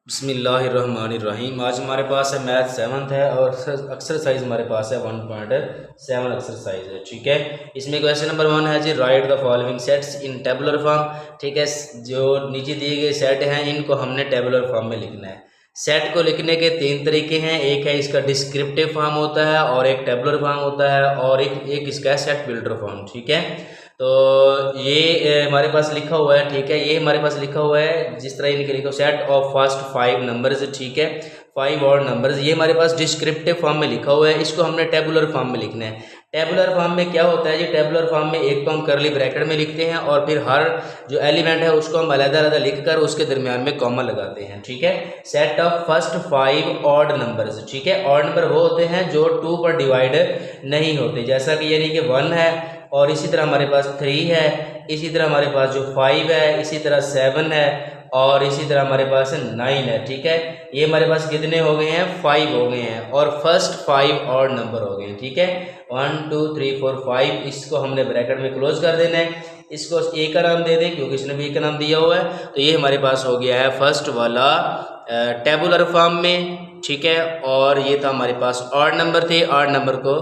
बिस्मिल्लाहिर्रहमानिर्रहीम। आज हमारे पास है मैथ सेवन्थ है और एक्सरसाइज हमारे पास है 1.7 एक्सरसाइज है। ठीक है, इसमें क्वेश्चन नंबर 1 है जी, write the following sets in tabular form. ठीक है, जो नीचे दिए गए सेट हैं इनको हमने टेबुलर फॉर्म में लिखना है। सेट को लिखने के 3 तरीके हैं, एक है इसका डिस्क्रिप्टिव फॉर्म होता है और एक टेबुलर फॉर्म होता है और एक इसका सेट बिल्डर फॉर्म। ठीक है, तो ये हमारे पास लिखा हुआ है। ठीक है, ये हमारे पास लिखा हुआ है जिस तरह इनके लिखा सेट ऑफ फर्स्ट 5 नंबर्स। ठीक है, 5 और नंबर्स, ये हमारे पास डिस्क्रिप्टिव फॉर्म में लिखा हुआ है। इसको हमने टेबुलर फॉर्म में लिखना है। टेबुलर फॉर्म में क्या होता है जी, टेबुलर फॉर्म में एक तो हम करली ब्रैकेट में लिखते हैं और फिर हर जो एलिमेंट है उसको हम अलग-अलग लिखकर उसके दरमियान में कॉमा लगाते हैं। ठीक है, set of first 5 odd numbers. ठीक है, ऑड नंबर वो होते हैं जो 2 पर डिवाइड नहीं होते, जैसा कि यानी कि 1 है और इसी तरह हमारे पास 3 है, इसी तरह हमारे पास जो 5 है, इसी तरह 7 है और इसी तरह हमारे पास 9 है। ठीक है, ये हमारे पास कितने हो गए हैं, 5 हो गए हैं और फर्स्ट 5 और नंबर हो गए हैं। ठीक है, 1 2 3 4 5, इसको हमने ब्रैकेट में क्लोज कर देना है। इसको ए का नाम दे दें क्योंकि इसने बी का नाम दिया हुआ है। तो ये हमारे पास हो गया है फर्स्ट वाला टेबुलर फॉर्म में। ठीक है, और ये था हमारे पास ऑड नंबर थे, ऑड नंबर को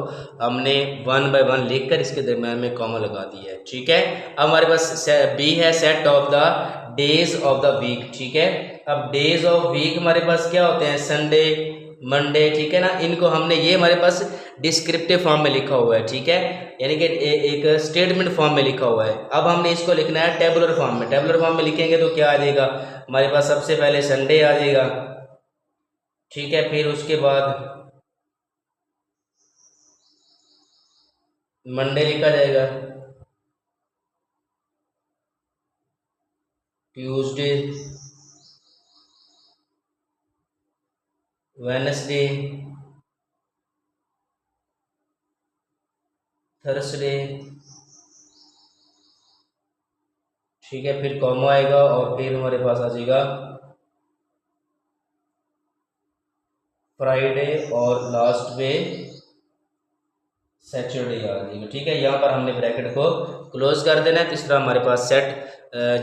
हमने 1 बाय 1 लिखकर इसके दरम्यान में कॉमा लगा दिया है। ठीक है, अब हमारे पास बी है set of the days of the week. ठीक है, अब डेज ऑफ वीक हमारे पास क्या होते हैं, संडे, मंडे। ठीक है ना, इनको हमने ये हमारे पास डिस्क्रिप्टिव फॉर्म में लिखा हुआ है। ठीक है, यानी कि एक स्टेटमेंट फॉर्म में लिखा हुआ है। अब हमने इसको लिखना है टेबुलर फॉर्म में। टेबुलर फॉर्म में लिखेंगे तो क्या आ जाएगा, हमारे पास सबसे पहले संडे आ जाएगा। ठीक है, फिर उसके बाद मंडे लिखा जाएगा, ट्यूसडे, वेडनेसडे, थर्सडे। ठीक है, फिर कॉमा आएगा और फिर हमारे पास आ जाएगा फ्राइडे और लास्ट पे सैटरडे आ जाएगा। ठीक है, यहाँ पर हमने ब्रैकेट को क्लोज कर देना है। तीसरा हमारे पास सेट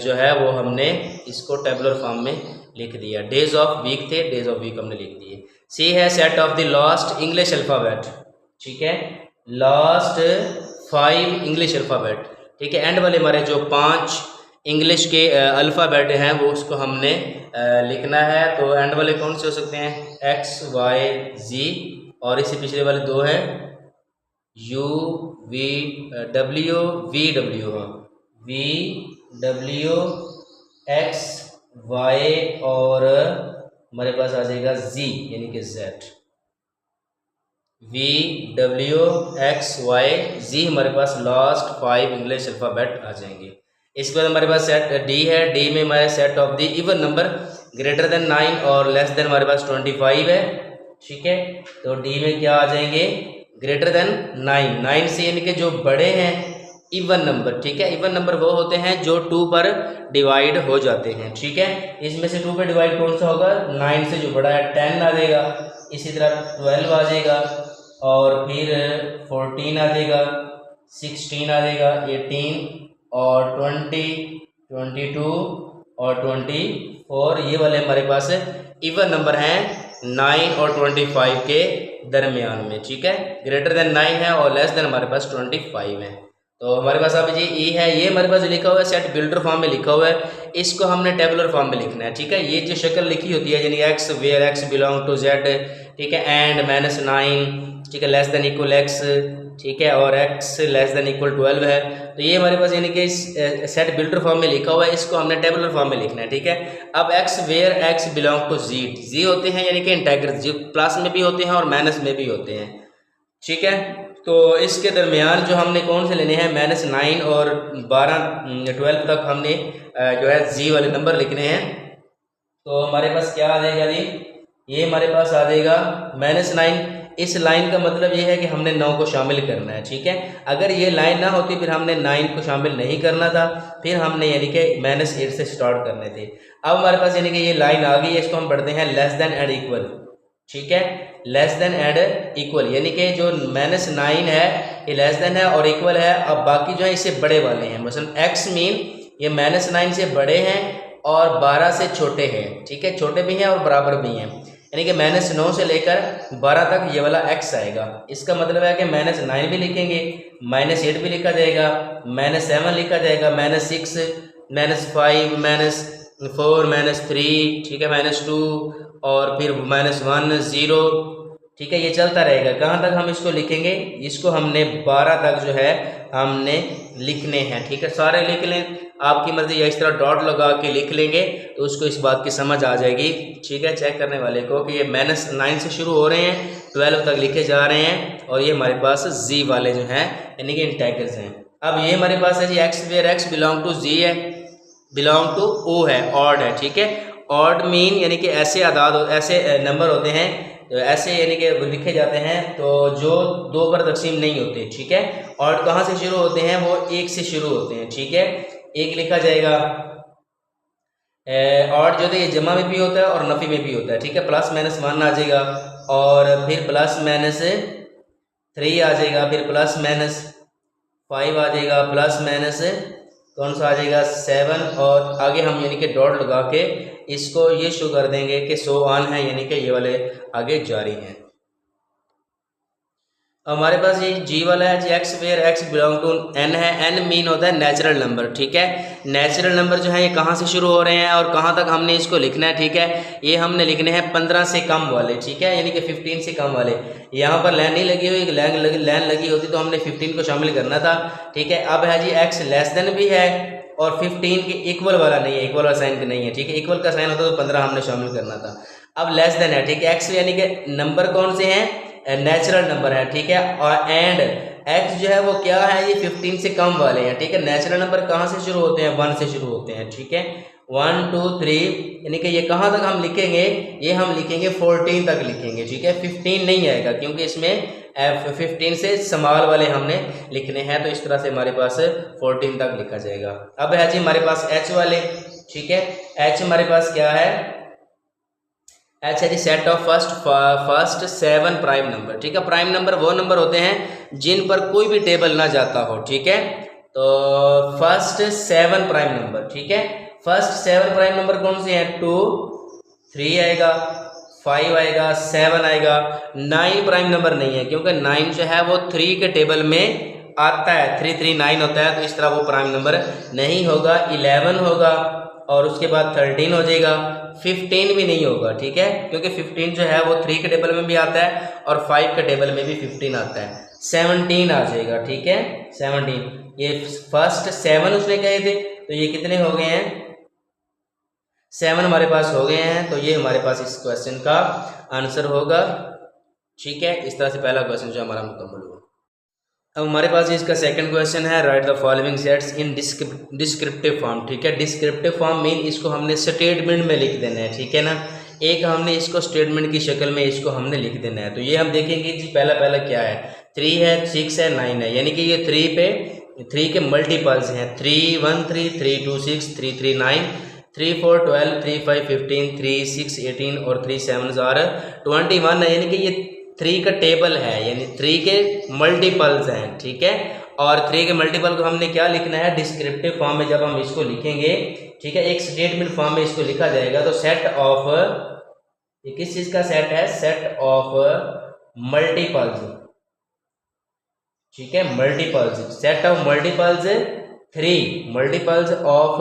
जो है वो हमने इसको टेबुलर फॉर्म में लिख दिया। डेज ऑफ वीक थे, डेज ऑफ वीक हमने लिख दिए। सी है set of the last English alphabet. ठीक है, लास्ट 5 इंग्लिश अल्फ़ाबेट। ठीक है, एंड वाले हमारे जो 5 इंग्लिश के अल्फ़ाबेट हैं वो उसको हमने लिखना है। तो एंड वाले कौन से हो सकते हैं, एक्स वाई जी, और इससे पिछले वाले 2 हैं U V W, V W, V W, X Y और हमारे पास आ जाएगा जी यानी कि Z. V W X Y Z हमारे पास लास्ट 5 इंग्लिश अल्फ़ाबेट आ जाएंगे। इसके बाद हमारे पास सेट डी है। डी में हमारे set of the even number greater than 9 और लेस देन हमारे पास 25 है। ठीक है, तो डी में क्या आ जाएंगे, ग्रेटर देन 9, 9 से यानी कि जो बड़े हैं इवन नंबर। ठीक है, इवन नंबर वो होते हैं जो 2 पर डिवाइड हो जाते हैं। ठीक है, इसमें से 2 पर डिवाइड कौन सा होगा, 9 से जो बड़ा है 10 आ जाएगा, इसी तरह 12 आ जाएगा और फिर 14 आ जाएगा, 16 आ जाएगा, 18 और 20, 22 और 24। ये वाले हमारे पास इवन नंबर हैं 9 और 25 के दरमियान में। ठीक है, ग्रेटर देन 9 है और लेस देन हमारे पास 25 है। तो हमारे पास अब जी ई है, ये हमारे पास लिखा हुआ है सेट बिल्डर फॉर्म में लिखा हुआ है, इसको हमने टेबुलर फॉर्म में लिखना है। ठीक है, ये जो शक्ल लिखी होती है यानी X where x belong to Z. ठीक है, एंड -9, ठीक है, लेस देन इक्वल एक्स। ठीक है, और एक्स लेस देन इक्वल 12 है। तो ये हमारे पास यानी कि सेट बिल्डर फॉर्म में लिखा हुआ है, इसको हमने टेबुलर फॉर्म में लिखना है। ठीक है, अब x where x belong to G, G होते हैं यानी कि इंटेग्रल, जी प्लस में भी होते हैं और माइनस में भी होते हैं। ठीक है, तो इसके दरमियान जो हमने कौन से लेने हैं, -9 और 12 तक हमने जो है जी वाले नंबर लिखने हैं। तो हमारे पास क्या आ जाएगा जी, ये हमारे पास आ जाएगा -9। इस लाइन का मतलब ये है कि हमने 9 को शामिल करना है। ठीक है, अगर ये लाइन ना होती फिर हमने 9 को शामिल नहीं करना था, फिर हमने यानी कि -8 से स्टार्ट करने थे। अब हमारे पास यानी कि ये लाइन आ गई है, इसको हम पढ़ते हैं लेस देन एंड इक्वल। ठीक है, लेस देन एंड इक्वल यानी कि जो -9 है ये लेस देन है और इक्वल है। अब बाकी जो है इससे बड़े वाले हैं, मसलन एक्स मीन ये -9 से बड़े हैं और 12 से छोटे हैं, ठीक है, छोटे भी हैं और बराबर भी हैं, यानी कि -9 से लेकर 12 तक ये वाला x आएगा। इसका मतलब है कि -9 भी लिखेंगे, -8 भी लिखा जाएगा, -7 लिखा जाएगा, -6, -5, -4, -3, ठीक है, -2 और फिर -1, 0, ठीक है, ये चलता रहेगा। कहाँ तक हम इसको लिखेंगे? इसको हमने 12 तक जो है हमने लिखने हैं, ठीक है, सारे लिख लें, आपकी मर्जी, या इस तरह डॉट लगा के लिख लेंगे तो उसको इस बात की समझ आ जाएगी, ठीक है, चेक करने वाले को कि ये -9 से शुरू हो रहे हैं, 12 तक लिखे जा रहे हैं, और ये हमारे पास जी वाले जो हैं यानी कि इंटैगर्स हैं। अब ये हमारे पास है जी x where x belong to G है, बिलोंग टू ओ है, ऑड है, ठीक है। ऑड मीन यानी कि ऐसे आदाद, ऐसे नंबर होते हैं, तो ऐसे यानी कि लिखे जाते हैं तो जो 2 पर तकसीम नहीं होते, ठीक है। और कहाँ से शुरू होते हैं? वो 1 से शुरू होते हैं, ठीक है, 1 लिखा जाएगा। और जो है ये जमा में भी होता है और नफ़ी में भी होता है, ठीक है, +-1 आ जाएगा, और फिर +-3 आ जाएगा, फिर +-5 आ जाएगा, कौन सा आ जाएगा 7, और आगे हम यानी कि डॉट लगा के इसको ये शो कर देंगे कि सो ऑन है, यानी कि ये वाले आगे जारी हैं। हमारे पास ये जी वाला है जी x where x belong to n है, n मीन होता है नेचुरल नंबर, ठीक है। नेचुरल नंबर जो है ये कहाँ से शुरू हो रहे हैं और कहाँ तक हमने इसको लिखना है, ठीक है, ये हमने लिखने हैं 15 से कम वाले, ठीक है, यानी कि 15 से कम वाले। यहाँ पर लाइन नहीं लगी हुई, लाइन लगी होती तो हमने 15 को शामिल करना था, ठीक है। अब है जी x लेस देन भी है और 15 के इक्वल वाला नहीं है, इक्वल वाला साइन नहीं है, ठीक है, इक्वल का साइन होता तो 15 हमने शामिल करना था। अब लेस देन है, ठीक है, x यानी कि नंबर कौन से हैं? नेचुरल नंबर है, ठीक है, और एंड x जो है वो क्या है? ये 15 से कम वाले हैं, ठीक है। नेचुरल नंबर कहाँ से शुरू होते हैं? 1 से शुरू होते हैं, ठीक है, 1 2 3, यानी कि ये कहाँ तक हम लिखेंगे? ये हम लिखेंगे 14 तक लिखेंगे, ठीक है, 15 नहीं आएगा क्योंकि इसमें 15 से स्मॉल वाले हमने लिखने हैं, तो इस तरह से हमारे पास 14 तक लिखा जाएगा। अब है जी हमारे पास h वाले, ठीक है, h हमारे पास क्या है? एच है जी set of first 7 prime number, ठीक है। प्राइम नंबर वो नंबर होते हैं जिन पर कोई भी टेबल ना जाता हो, ठीक है, तो फर्स्ट 7 प्राइम नंबर, ठीक है। फर्स्ट 7 प्राइम नंबर कौन से हैं? 2, 3 आएगा, 5 आएगा, 7 आएगा। 9 प्राइम नंबर नहीं है क्योंकि 9 जो है वो 3 के टेबल में आता है, 3 3 9 होता है, तो इस तरह वो प्राइम नंबर नहीं होगा। 11 होगा और उसके बाद 13 हो जाएगा, 15 भी नहीं होगा, ठीक है, क्योंकि 15 जो है वो 3 के टेबल में भी आता है और 5 के टेबल में भी 15 आता है। 17 आ जाएगा, ठीक है, 17, ये फर्स्ट 7 उसने कहे थे, तो ये कितने हो गए हैं? 7 हमारे पास हो गए हैं, तो ये हमारे पास इस क्वेश्चन का आंसर होगा, ठीक है। इस तरह से पहला क्वेश्चन जो हमारा मुकम्मल हुआ। अब हमारे पास इसका सेकंड क्वेश्चन है, right the following sets in descriptive form, ठीक है। डिस्क्रिप्टिव फॉर्म मीन इसको हमने स्टेटमेंट में लिख देना है, ठीक है ना, एक हमने इसको स्टेटमेंट की शक्ल में इसको हमने लिख देना है। तो ये हम देखेंगे जी पहला क्या है, 3 है, 6 है, 9 है, यानी कि ये 3 के मल्टीपल्स हैं, 3 1 3 3 2 6 3 3 9 3 4 12 3 5 15 3 6 18 और 3 7 21 है, यानी कि ये 3 का टेबल है, यानी 3 के मल्टीपल्स हैं, ठीक है। और 3 के मल्टीपल को हमने क्या लिखना है? डिस्क्रिप्टिव फॉर्म में जब हम इसको लिखेंगे, ठीक है, एक स्टेटमेंट फॉर्म में इसको लिखा जाएगा, तो सेट ऑफ, ये किस चीज का सेट है? सेट ऑफ मल्टीपल्स, ठीक है, multiples, set of multiples 3, multiples of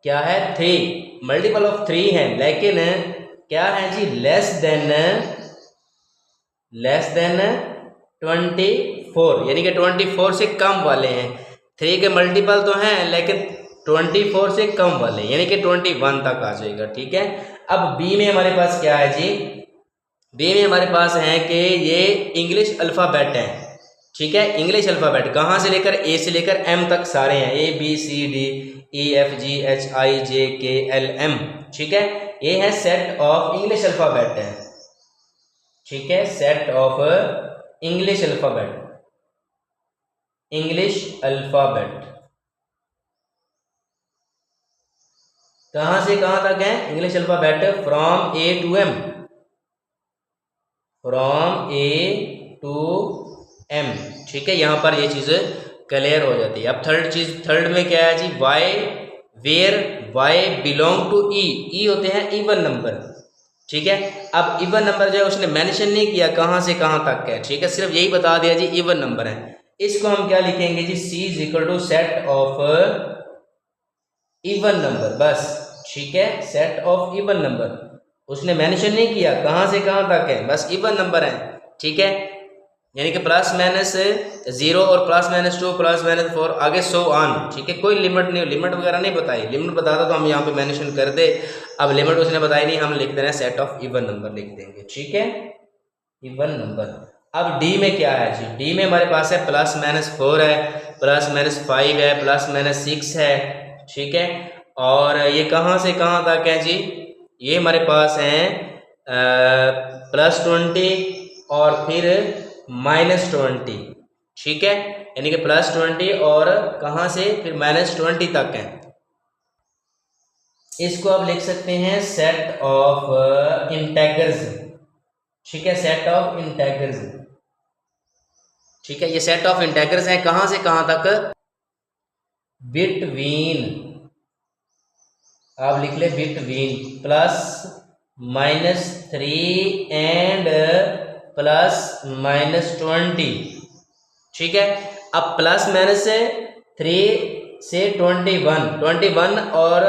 क्या है? 3, मल्टीपल ऑफ 3 है, लेकिन क्या है जी? लेस देन 24, यानी कि 24 से कम वाले हैं। 3 के मल्टीपल तो हैं लेकिन 24 से कम वाले, यानी कि 21 तक आ जाएगा, ठीक है। अब बी में हमारे पास क्या है जी? बी में हमारे पास है कि ये इंग्लिश अल्फ़ाबेट है, ठीक है, इंग्लिश अल्फ़ाबेट कहाँ से लेकर? ए से लेकर एम तक सारे हैं, A B C D E F G H I J K L M, ठीक है, ये है सेट ऑफ इंग्लिश अल्फ़ाबेट है, ठीक है, set of English alphabet, English alphabet कहाँ से कहाँ तक है? English alphabet from A to M, from A to M, ठीक है, यहाँ पर ये चीज़ क्लियर हो जाती है। अब थर्ड में क्या है जी? Y where Y belong to E, E होते हैं इवन नंबर, ठीक है। अब इवन नंबर जो है उसने मेंशन नहीं किया कहाँ से कहाँ तक है, ठीक है, सिर्फ यही बता दिया जी इवन नंबर है। इसको हम क्या लिखेंगे जी, C is equal to set of even number, बस, ठीक है, सेट ऑफ इवन नंबर। उसने मेंशन नहीं किया कहाँ से कहाँ तक है, बस इवन नंबर है, ठीक है। यानी कि प्लस माइनस 0 और प्लस माइनस 2 प्लस माइनस 4 आगे सो ऑन, ठीक है। कोई लिमिट नहीं, लिमिट वगैरह नहीं बताई, लिमिट बताता तो हम यहाँ पे मेंशन कर दे। अब लिमिट उसने बताई नहीं, हम लिख देना सेट ऑफ इवन नंबर लिख देंगे, ठीक है, इवन नंबर। अब डी में क्या है जी, डी में हमारे पास है प्लस माइनस 4 है, प्लस माइनस 5 है, प्लस माइनस 6 है, ठीक है। और ये कहाँ से कहाँ तक है जी, ये हमारे पास हैं +20 और फिर -20, ठीक है, यानी कि +20 और कहाँ से फिर -20 तक है। इसको आप लिख सकते हैं सेट ऑफ इंटेगर्स, ठीक है, सेट ऑफ इंटेगर्स, ठीक है। ये सेट ऑफ इंटेगर्स हैं कहाँ से कहाँ तक, बिटवीन, आप लिख ले बिटवीन +-3 एंड +-20, ठीक है। अब +-3 से 21 और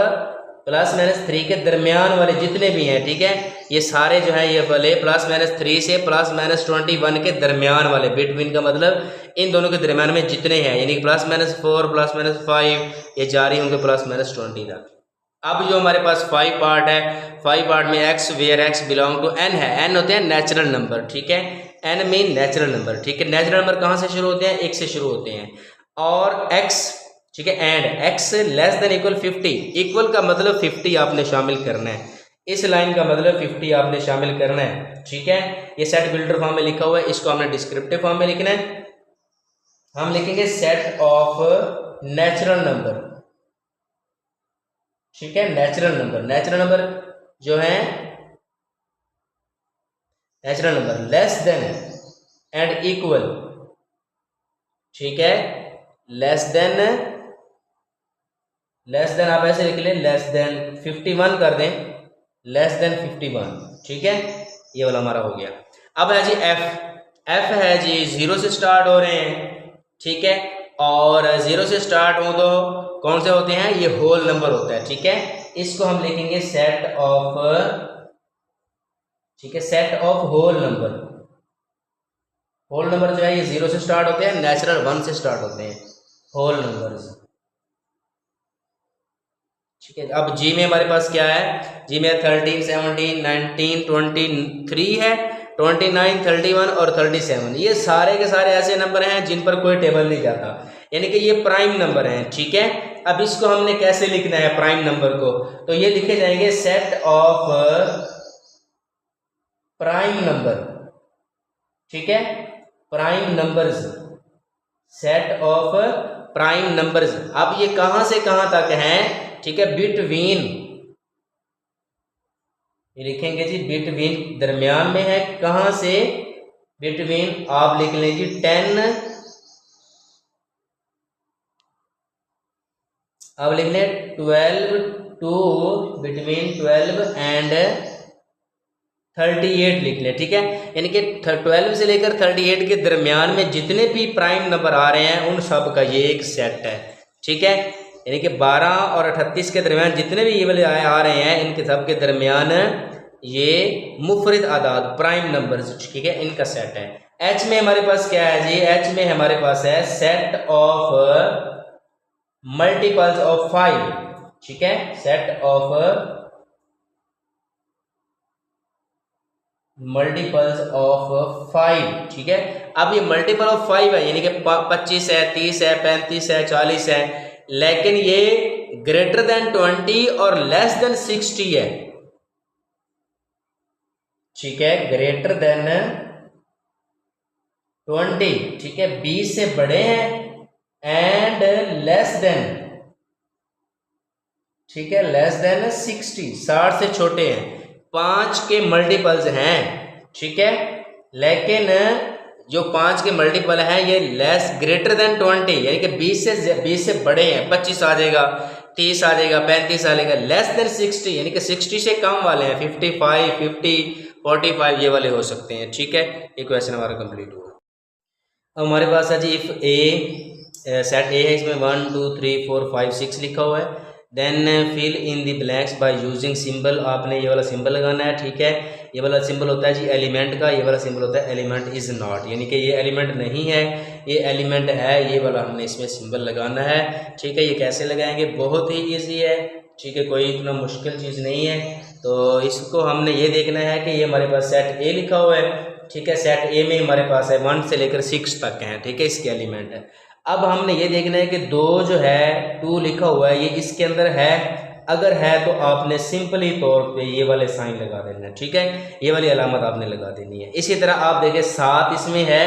+-3 के दरमियान वाले जितने भी हैं, ठीक है, ये सारे जो हैं ये वाले +-3 से +-21 के दरमियान वाले, बिटवीन का मतलब इन दोनों के दरमियान में जितने हैं, यानी कि +-4 +-5 ये जारी होंगे +-20 तक। अब जो हमारे पास 5 पार्ट है, 5 पार्ट में x where x belong to n है, n होते हैं नेचुरल नंबर, ठीक है, n मीन नेचुरल नंबर, ठीक है। नेचुरल नंबर कहाँ से शुरू होते हैं, 1 से शुरू होते हैं, और x, ठीक है, and x less than equal 50, equal का मतलब 50 आपने शामिल करना है, इस लाइन का मतलब 50 आपने शामिल करना है, ठीक है। ये सेट बिल्डर फॉर्म में लिखा हुआ है, इसको हमने डिस्क्रिप्टिव फॉर्म में लिखना है। हम लिखेंगे सेट ऑफ नेचुरल नंबर, ठीक है, नेचुरल नंबर, नेचुरल नंबर जो है natural number less than and equal, ठीक है, लेस देन आप ऐसे लिख लें, लेस देन 51 कर दें, लेस देन 51, ठीक है, ये वाला हमारा हो गया। अब है जी एफ है जी 0 से स्टार्ट हो रहे हैं, ठीक है, और 0 से स्टार्ट हो तो कौन से होते हैं, ये होल नंबर होता है, ठीक है। इसको हम लिखेंगे सेट ऑफ, ठीक है, set of whole number. Whole number जो है ये 0 से स्टार्ट होते हैं, नेचुरल 1 से स्टार्ट होते हैं, होल नंबर्स, ठीक है। अब जी में हमारे पास क्या है, जी में 13 17 19 23 है, 29 31 और 37, ये सारे के सारे ऐसे नंबर हैं जिन पर कोई टेबल नहीं जाता, यानी कि ये प्राइम नंबर हैं, ठीक है। अब इसको हमने कैसे लिखना है प्राइम नंबर को, तो ये लिखे जाएंगे सेट ऑफ प्राइम नंबर, ठीक है, prime numbers, set of prime numbers. अब ये कहां से कहां तक हैं, ठीक है, बिटवीन, ये लिखेंगे जी बिटवीन, दरमियान में है, कहां से, बिटवीन, आप लिख लें जी 10, अब लिख लें 12 टू, बिटवीन 12 एंड 38 लिख लें, ठीक है, यानी कि 12 से लेकर 38 के दरमियान में जितने भी प्राइम नंबर आ रहे हैं उन सब का ये एक सेट है, ठीक है, यानी कि 12 और 38 के दरमियान जितने भी ये वाले आ रहे हैं इनके सब के दरमियान ये मुफरिद आदाद प्राइम नंबर्स, ठीक है, इनका सेट है। एच में हमारे पास क्या है जी, एच में हमारे पास है सेट ऑफ मल्टीपल्स ऑफ 5, ठीक है, सेट ऑफ मल्टीपल्स ऑफ 5, ठीक है। अब ये मल्टीपल ऑफ 5 है, यानी कि 25 है, 30 है, 35 है, 40 है, लेकिन ये ग्रेटर देन 20 और लेस देन 60 है, ठीक है, ग्रेटर देन 20, ठीक है, 20 से बड़े हैं एंड लेस देन, ठीक है, लेस देन 60 से छोटे हैं, 5 के मल्टीपल्स हैं, ठीक है, लेकिन जो 5 के मल्टीपल हैं ये लेस ग्रेटर देन 20, यानी कि 20 से बड़े हैं, 25 आ जाएगा, 30 आ जाएगा, 35 आ जाएगा। लेस देन 60 यानी कि 60 से कम वाले हैं 55, 50, 45 ये वाले हो सकते हैं। ठीक है, ये क्वेश्चन हमारा कंप्लीट हुआ। अब हमारे पास है जी इफ़ ए सेट ए है, इसमें 1 2 3 4 5 6 लिखा हुआ है। Then fill in the blanks by using symbol, आपने ये वाला सिंबल लगाना है। ठीक है, ये वाला सिंबल होता है जी एलिमेंट का, ये वाला सिंबल होता है एलिमेंट इज़ नॉट, यानी कि ये एलिमेंट नहीं है, ये एलिमेंट है, ये वाला हमने इसमें सिंबल लगाना है। ठीक है, ये कैसे लगाएंगे, बहुत ही ईजी है। ठीक है, कोई इतना मुश्किल चीज़ नहीं है। तो इसको हमने ये देखना है कि ये हमारे पास सेट ए लिखा हुआ है। ठीक है, सेट ए में हमारे पास है 1 से लेकर 6 तक हैं। ठीक है, इसके एलिमेंट है। अब हमने ये देखना है कि 2 जो है 2 लिखा हुआ है, ये इसके अंदर है। अगर है तो आपने सिंपली तौर पे ये वाले साइन लगा देना है। ठीक है, ये वाली अलामत आपने लगा देनी है। इसी तरह आप देखें 7 इसमें है,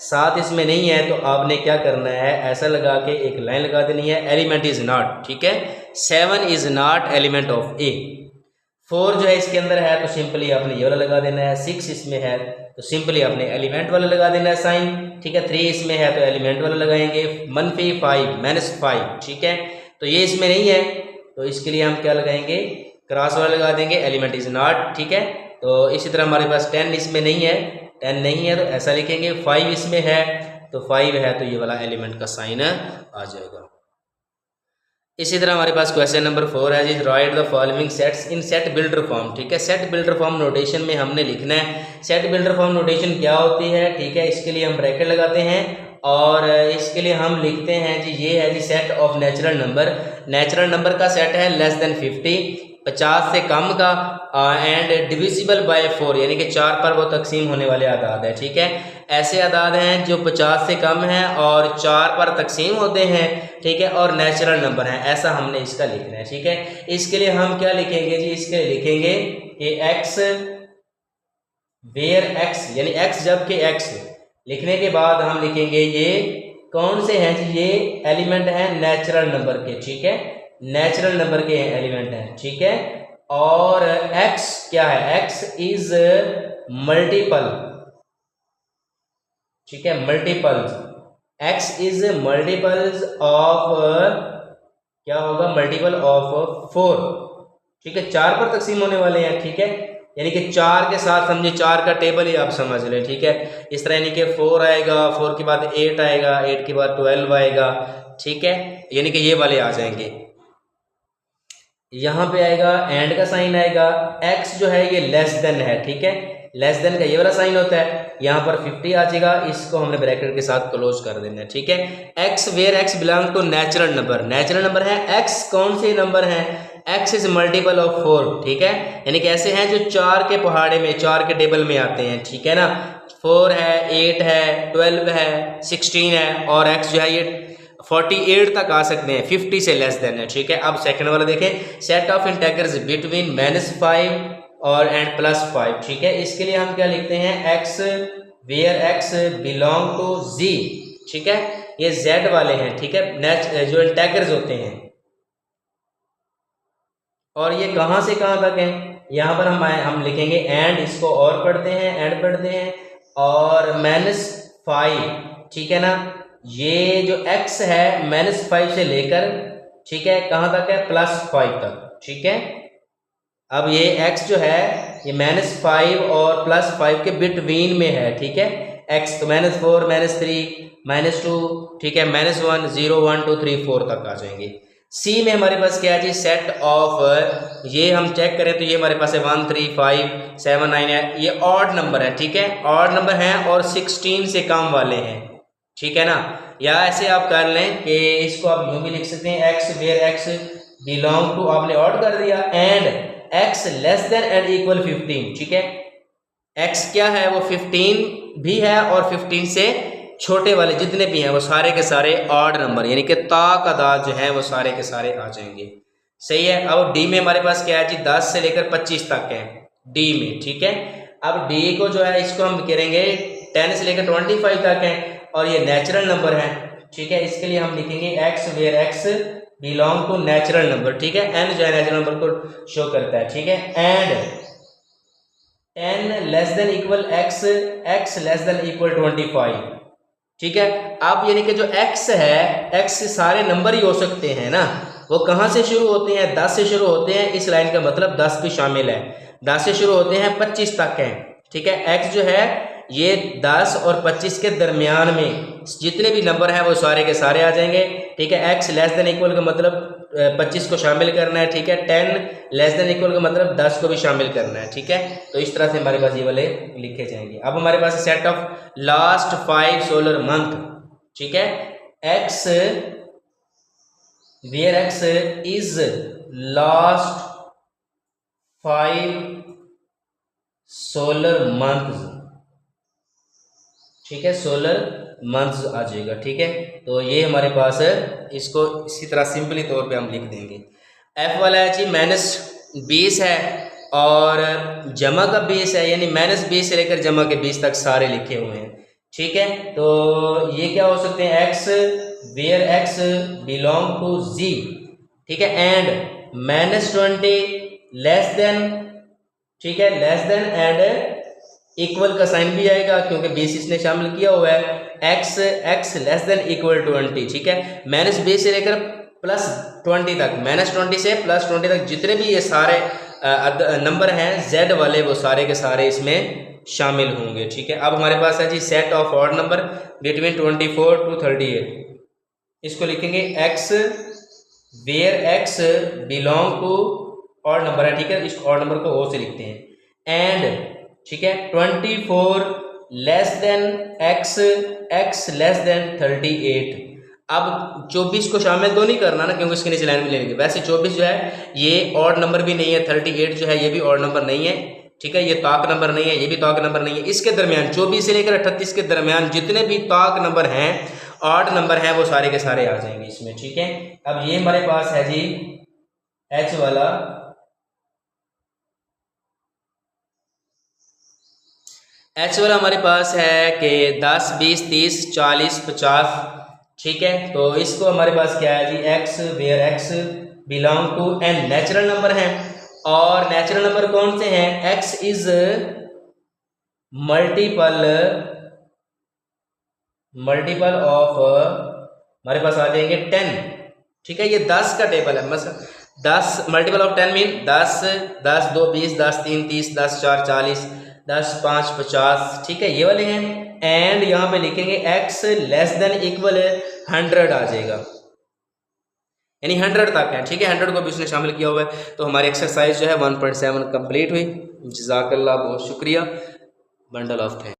7 इसमें नहीं है, तो आपने क्या करना है, ऐसा लगा के एक लाइन लगा देनी है, एलिमेंट इज़ नॉट। ठीक है, 7 इज़ नॉट एलिमेंट ऑफ ए। 4 जो है इसके अंदर है, तो सिंपली आपने ये वाला लगा देना है। 6 इसमें है, तो सिंपली आपने एलिमेंट वाला लगा देना है साइन। ठीक है, 3 इसमें है, तो एलिमेंट वाला लगाएंगे, -5 -5। ठीक है, तो ये इसमें नहीं है, तो इसके लिए हम क्या लगाएंगे, क्रॉस वाला लगा देंगे, एलिमेंट इज़ नॉट। ठीक है, तो इसी तरह हमारे पास 10 इसमें नहीं है, 10 नहीं है, तो ऐसा लिखेंगे। 5 इसमें है, तो 5 है, तो ये वाला एलिमेंट का साइन आ जाएगा। इसी तरह हमारे पास क्वेश्चन नंबर 4 है जी, write the following sets in set builder form. ठीक है, सेट बिल्डर फॉर्म नोटेशन में हमने लिखना है। सेट बिल्डर फॉर्म नोटेशन क्या होती है। ठीक है, इसके लिए हम ब्रैकेट लगाते हैं और इसके लिए हम लिखते हैं जी, ये है जी set of natural number. Natural number का सेट है लेस देन 50, 50 से कम का, एंड डिविजिबल बाय 4 यानी कि 4 पर वो तकसीम होने वाले आदाद है। ठीक है, ऐसे आदाद हैं जो 50 से कम हैं और 4 पर तकसीम होते हैं। ठीक है, और नेचुरल नंबर हैं, ऐसा हमने इसका लिखना है। ठीक है, इसके लिए हम क्या लिखेंगे जी, इसके लिए लिखेंगे कि x वेयर x, यानी x जबकि x लिखने के बाद हम लिखेंगे ये कौन से हैं जी, ये एलिमेंट हैं नेचुरल नंबर के। ठीक है, नेचुरल नंबर के एलिमेंट हैं। ठीक है, और x क्या है, x इज मल्टीपल। ठीक है, multiples, x is multiples of, क्या होगा, मल्टीपल ऑफ 4। ठीक है, 4 पर तकसीम होने वाले हैं। ठीक है, यानी कि 4 के साथ समझे 4 का टेबल ही आप समझ लें। ठीक है, इस तरह यानी कि 4 आएगा, 4 के बाद 8 आएगा, 8 के बाद 12 आएगा। ठीक है, यानी कि ये वाले आ जाएंगे। यहाँ पे आएगा एंड का साइन आएगा, x जो है ये लेस देन है। ठीक है, लेस देन का ये वाला साइन होता है, यहाँ पर 50 आ जाएगा, इसको हमने ब्रैकेट के साथ क्लोज कर देना है। ठीक है, x where x belong to natural number, natural number है, x कौन से नंबर हैं, x इज मल्टीपल ऑफ 4। ठीक है, यानी कि ऐसे हैं जो 4 के पहाड़े में, 4 के टेबल में आते हैं। ठीक है ना, 4 है, 8 है, 12 है, 16 है, और x जो है ये 48 तक आ सकते हैं, 50 से लेस देन है। ठीक है, अब सेकंड वाला देखें, सेट ऑफ इंटेगर्स बिटवीन -5 और एंड +5। ठीक है, इसके लिए हम क्या लिखते हैं, x where x belong to z। ठीक है, ये z वाले हैं। ठीक है, जो इंटेगर्स होते हैं, और ये कहाँ से कहाँ तक हैं, यहाँ पर हम लिखेंगे एंड, इसको और पढ़ते हैं, एंड पढ़ते हैं, और -5। ठीक है ना, ये जो x है -5 से लेकर, ठीक है, कहाँ तक है, +5 तक। ठीक है, अब ये x जो है ये -5 और +5 के बिटवीन में है। ठीक है, x तो -4 -3 -2, ठीक है, -1 0 1 2 3 4 तक आ जाएंगे। C में हमारे पास क्या है जी, सेट ऑफ, ये हम चेक करें तो ये हमारे पास है 1 3 5 7 9 है, ये ऑड नंबर है। ठीक है, ऑड नंबर हैं और 16 से कम वाले हैं। ठीक है ना, या ऐसे आप कर लें कि इसको आप यूं भी लिख सकते हैं, x where x belong to, आपने ऑड कर दिया, and x less than and equal 15। ठीक है, x क्या है, वो 15 भी है, और 15 से छोटे वाले जितने भी हैं वो सारे के सारे ऑड नंबर, यानी कि ताक आदाद जो हैं वो सारे के सारे आ जाएंगे। सही है, अब D में हमारे पास क्या है जी, 10 से लेकर 25 तक है D में। ठीक है, अब D को जो है इसको हम करेंगे 10 से लेकर 25 तक है, और ये नेचुरल नंबर है। ठीक है, इसके लिए हम लिखेंगे x where x belong to natural number. ठीक है, n जो है नेचुरल नंबर को शो करता है। ठीक है, and n less than equal x less than equal 25। ठीक है, अब यानी कि जो x है, x से सारे नंबर ही हो सकते हैं ना, वो कहाँ से शुरू होते हैं, 10 से शुरू होते हैं। इस लाइन का मतलब 10 भी शामिल है। 10 से शुरू होते हैं 25 तक हैं, ठीक है। एक्स जो है ये 10 और 25 के दरमियान में जितने भी नंबर हैं वो सारे के सारे आ जाएंगे, ठीक है। एक्स लेस देन इक्वल का मतलब 25 को शामिल करना है, ठीक है। 10 लेस देन इक्वल का मतलब 10 को भी शामिल करना है, ठीक है। तो इस तरह से हमारे पास ये वाले लिखे जाएंगे। अब हमारे पास set of last 5 solar month, ठीक है। X where x is last 5 solar months, ठीक है। सोलर मंथ्स आ जाएगा, ठीक है। तो ये हमारे पास है, इसको इसी तरह सिंपली तौर पे हम लिख देंगे। एफ वाला है जी -20 है और जमा का 20 है, यानी -20 से लेकर जमा के 20 तक सारे लिखे हुए हैं, ठीक है। तो ये क्या हो सकते हैं, x where x belong to G, ठीक है। एंड -20 लेस देन, ठीक है, लेस देन एंड इक्वल का साइन भी आएगा क्योंकि 20 इसने शामिल किया हुआ है। एक्स लेस देन इक्वल 20, ठीक है। -20 से लेकर +20 तक, -20 से +20 तक जितने भी ये सारे नंबर हैं जेड वाले वो सारे के सारे इसमें शामिल होंगे, ठीक है। अब हमारे पास है जी set of odd number between 24 to 38। इसको लिखेंगे x where x belong to odd number है, ठीक है। इस ऑड नंबर को ओ से लिखते हैं। एंड, ठीक है, 24 less than x, x less than 38। अब 24 को शामिल तो नहीं करना ना क्योंकि इसके नीचे लाइन में ले लेंगे। वैसे 24 जो है ये ऑड नंबर भी नहीं है, 38 जो है ये भी ऑड नंबर नहीं है, ठीक है। ये ताक नंबर नहीं है, ये भी ताक नंबर नहीं है। इसके दरमियान 24 से लेकर 38 के दरमियान जितने भी ताक नंबर हैं, ऑड नंबर हैं, वो सारे के सारे आ जाएंगे इसमें, ठीक है। अब ये हमारे पास है जी एच वाला, एच वाला हमारे पास है कि 10 20 30 40 50, ठीक है। तो इसको हमारे पास क्या है जी, x where x belong to N natural number है। और नेचुरल नंबर कौन से हैं, एक्स इज मल्टीपल ऑफ, हमारे पास आ जाएंगे 10, ठीक है। ये 10 का टेबल है, मतलब 10 मल्टीपल ऑफ 10 मीन 10 10 2 20 10 3 30 10 4 40 10 5 50, ठीक है, ये वाले हैं। एंड यहाँ पे लिखेंगे एक्स लेस देन इक्वल 100 आ जाएगा, यानी 100 तक है, ठीक है। 100 को भी उसने शामिल किया हुआ है। तो हमारी एक्सरसाइज जो है 1.7 कंप्लीट हुई। जज़ाकल्लाह, बहुत शुक्रिया। Bundle of thanks.